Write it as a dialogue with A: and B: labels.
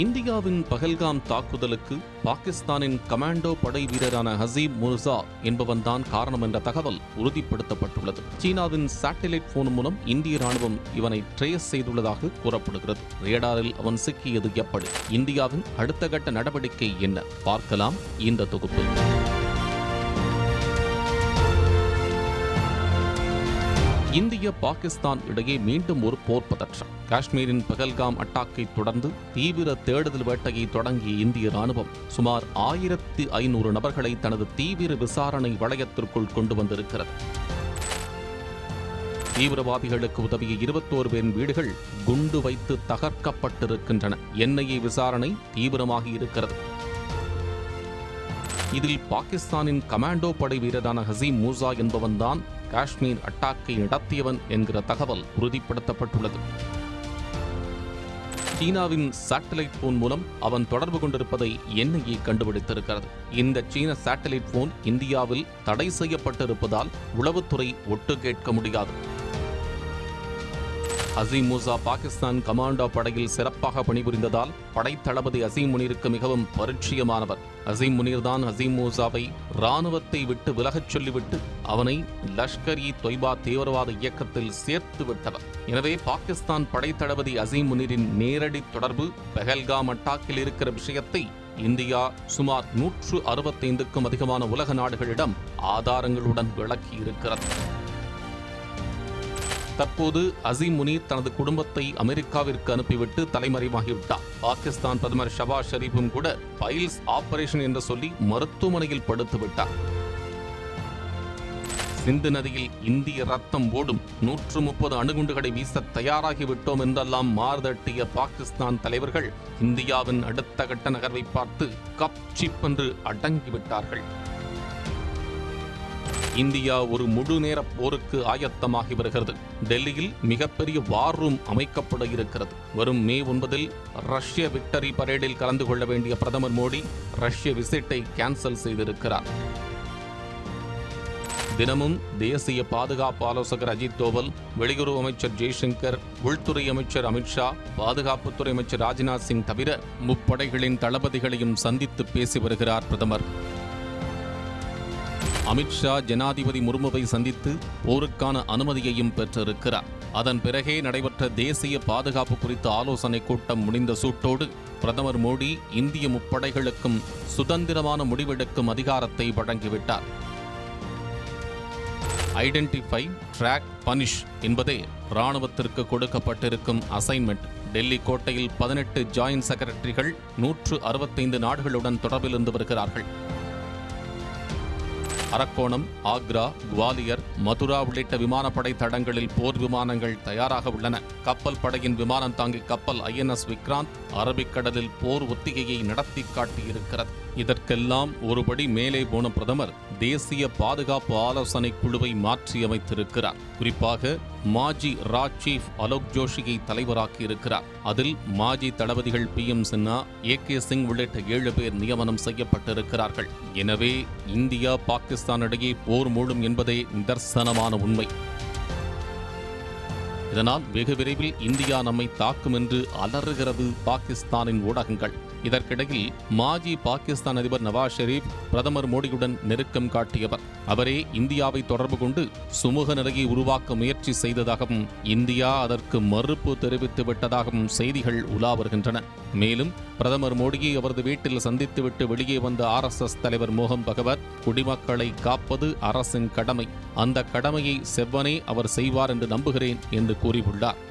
A: இந்தியாவின் பஹல்காம் தாக்குதலுக்கு பாகிஸ்தானின் கமாண்டோ படை வீரரான ஹசீம் முர்சா என்பவன்தான் காரணம் என்ற தகவல் உறுதிப்படுத்தப்பட்டுள்ளது. சீனாவின் சேட்டலைட் போன் மூலம் இந்திய ராணுவம் இவனை ட்ரேஸ் செய்துள்ளதாக கூறப்படுகிறது. ரேடாரில் அவன் சிக்கியது எப்படி? இந்தியாவின் அடுத்த கட்ட நடவடிக்கை என்ன? பார்க்கலாம் இந்த தொகுப்பில். இந்திய பாகிஸ்தான் இடையே மீண்டும் ஒரு போர் பதற்றம். காஷ்மீரின் பஹல்காம் அட்டாக்கை தொடர்ந்து தீவிர தேடுதல் வேட்டையை தொடங்கிய இந்திய ராணுவம் சுமார் 1500 நபர்களை தனது தீவிர விசாரணை வளையத்திற்குள் கொண்டு வந்திருக்கிறது. தீவிரவாதிகளுக்கு உதவிய 21 பேரின் வீடுகள் குண்டு வைத்து தகர்க்கப்பட்டிருக்கின்றன. என்ஐஏ விசாரணை தீவிரமாகி இருக்கிறது. இதில் பாகிஸ்தானின் கமாண்டோ படை வீரரான ஹசீம் மூசா என்பவன்தான் காஷ்மீர் அட்டாக்கை நடத்தியவன் என்கிற தகவல் உறுதிப்படுத்தப்பட்டுள்ளது. சீனாவின் சேட்டலைட் போன் மூலம் அவன் தொடர்பு கொண்டிருப்பதை என்ஐஏ கண்டுபிடித்திருக்கிறது. இந்த சீன சேட்டலைட் போன் இந்தியாவில் தடை செய்யப்பட்டிருப்பதால் உளவுத்துறை ஒட்டு கேட்க முடியாது. ஹசீம் மூசா பாகிஸ்தான் கமாண்டோ படையில் சிறப்பாக பணிபுரிந்ததால் படைத்தளபதி ஹசீம் முனீருக்கு மிகவும் பரிச்சயமானவர். ஹசீம் முனீர் தான் ஹசீம் மூசாவை இராணுவத்தை விட்டு விலகச் சொல்லிவிட்டு அவனை லஷ்கர்-இ தொய்பா தீவிரவாத இயக்கத்தில் சேர்த்து விட்டவர். எனவே பாகிஸ்தான் படைத்தளபதி ஹசீம் முனீரின் நேரடி தொடர்பு பஹல்காம் அட்டாக்கில் இருக்கிற விஷயத்தை இந்தியா சுமார் 165க்கும் அதிகமான உலக நாடுகளிடம் ஆதாரங்களுடன் விளக்கியிருக்கிறது. தற்போது ஹசீம் முனீர் தனது குடும்பத்தை அமெரிக்காவிற்கு அனுப்பிவிட்டு தலைமறைவாகிவிட்டார். பாகிஸ்தான் பிரதமர் ஷபாஸ் ஷெரீஃபும் கூட பைல்ஸ் ஆபரேஷன் என்று சொல்லி மருத்துவமனையில் படுத்துவிட்டார். சிந்து நதியில் இந்திய ரத்தம் ஓடும், 130 அணுகுண்டுகளை வீச தயாராகிவிட்டோம் என்றெல்லாம் மார்தட்டிய பாகிஸ்தான் தலைவர்கள் இந்தியாவின் அடுத்த கட்ட நகர்வை பார்த்து கப் சிப் என்று அடங்கிவிட்டார்கள். இந்தியா ஒரு முழு நேர போருக்கு ஆயத்தமாகி வருகிறது. டெல்லியில் மிகப்பெரிய வார் ரூம் அமைக்கப்பட இருக்கிறது. வரும் மே 9 ரஷ்ய விக்டரி பரேடில் கலந்து கொள்ள வேண்டிய பிரதமர் மோடி ரஷ்ய விசிட்டை கேன்சல் செய்திருக்கிறார். தினமும் தேசிய பாதுகாப்பு ஆலோசகர் அஜித் தோவல், வெளியுறவு அமைச்சர் ஜெய்சங்கர், உள்துறை அமைச்சர் அமித்ஷா, பாதுகாப்புத்துறை அமைச்சர் ராஜ்நாத் சிங் தவிர முப்படைகளின் தளபதிகளையும் சந்தித்து பேசி வருகிறார் பிரதமர். அமித்ஷா ஜனாதிபதி முர்முவை சந்தித்து போருக்கான அனுமதியையும் பெற்றிருக்கிறார். அதன் பிறகே நடைபெற்ற தேசிய பாதுகாப்பு குறித்த ஆலோசனை கூட்டம் முடிந்த சூட்டோடு பிரதமர் மோடி இந்திய முப்படைகளுக்கும் சுதந்திரமான முடிவெடுக்கும் அதிகாரத்தை வழங்கிவிட்டார். ஐடென்டிஃபை, ட்ராக், பனிஷ் என்பதே ராணுவத்திற்கு கொடுக்கப்பட்டிருக்கும் அசைன்மெண்ட். டெல்லி கோட்டையில் 18 ஜாயின்ட் செக்ரட்டரிகள் 165 நாடுகளுடன் தொடர்பில் இருந்து வருகிறார்கள். அரக்கோணம், ஆக்ரா, குவாலியர், மதுரா உள்ளிட்ட விமானப்படை தடங்களில் போர் விமானங்கள் தயாராக உள்ளன. கப்பல் படையின் விமானம் தாங்கி கப்பல் INS விக்ராந்த் அரபிக்கடலில் போர் ஒத்திகையை நடத்தி காட்டியிருக்கிறது. இதற்கெல்லாம் ஒருபடி மேலே போன பிரதமர் தேசிய பாதுகாப்பு ஆலோசனை குழுவை மாற்றியமைத்திருக்கிறார். குறிப்பாக மாஜி ரா சீஃப் அலோக் ஜோஷியை தலைவராக்கி இருக்கிறார். அதில் மாஜி தளபதிகள் PM சின்ஹா, AK சிங் உள்ளிட்ட 7 பேர் நியமனம் செய்யப்பட்டிருக்கிறார்கள். எனவே இந்தியா பாகிஸ்தான் இடையே போர் மூடும் என்பதே நிதர்சனமான உண்மை. இதனால் வெகு விரைவில் இந்தியா நம்மை தாக்கும் என்று அலறுகிறது பாகிஸ்தானின் ஊடகங்கள். இதற்கிடையில் மாஜி பாகிஸ்தான் அதிபர் நவாஸ் ஷெரீப் பிரதமர் மோடியுடன் நெருக்கம் காட்டியவர். அவரே இந்தியாவை தொடர்பு கொண்டு சுமூக நிலையை உருவாக்க முயற்சி செய்ததாகவும் இந்தியா அதற்கு மறுப்பு தெரிவித்து விட்டதாகவும் செய்திகள் உலா வருகின்றன. மேலும் பிரதமர் மோடியை அவரது வீட்டில் சந்தித்துவிட்டு வெளியே வந்த RSS தலைவர் மோகன் பகவத் குடிமக்களை காப்பது அரசின் கடமை, அந்த கடமையை செவ்வனே அவர் செய்வார் என்று நம்புகிறேன் என்று கூறியுள்ளார்.